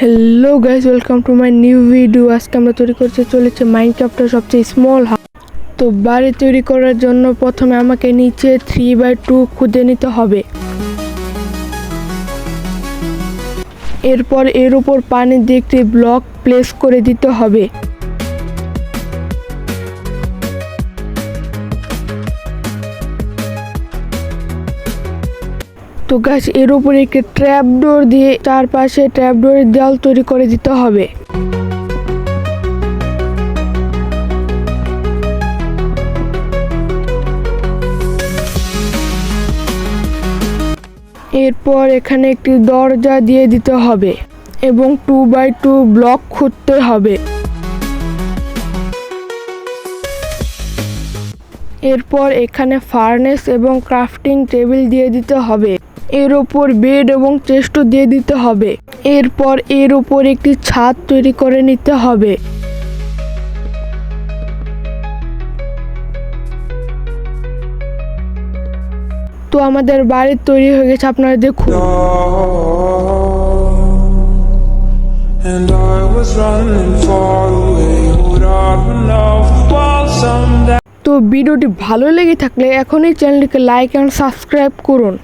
Hello guys, welcome to my new video. আজকে আমরা তৈরি করতে চলেছি মাইনক্রাফটের সবচেয়ে স্মল হাউস। তো বাড়ি তৈরি করার জন্য প্রথমে আমাকে নিচে 3x2 খুঁজে নিতে হবে। এরপর এর উপর পানি দিয়ে একটি ব্লক প্লেস করে দিতে হবে। তো গাছ এর উপরে একটি ট্র্যাপডোর দিয়ে চারপাশে ট্র্যাপডোরের দেওয়াল তৈরি করে দিতে হবে। এরপর এখানে একটি দরজা দিয়ে দিতে হবে এবং 2x2 ব্লক খুঁড়তে হবে। এরপর এখানে ফার্নেস এবং ক্রাফটিং টেবিল দিয়ে দিতে হবে। এর উপর বেড এবং চেস্টও দিয়ে দিতে হবে। এরপর এর উপর একটি ছাদ তৈরি করে নিতে হবে। তো আমাদের বাড়ি তৈরি হয়ে গেছে, আপনারা দেখুন। তো ভিডিওটি ভালো লেগে থাকলে এখনই চ্যানেলটিকে লাইক এন্ড সাবস্ক্রাইব করুন।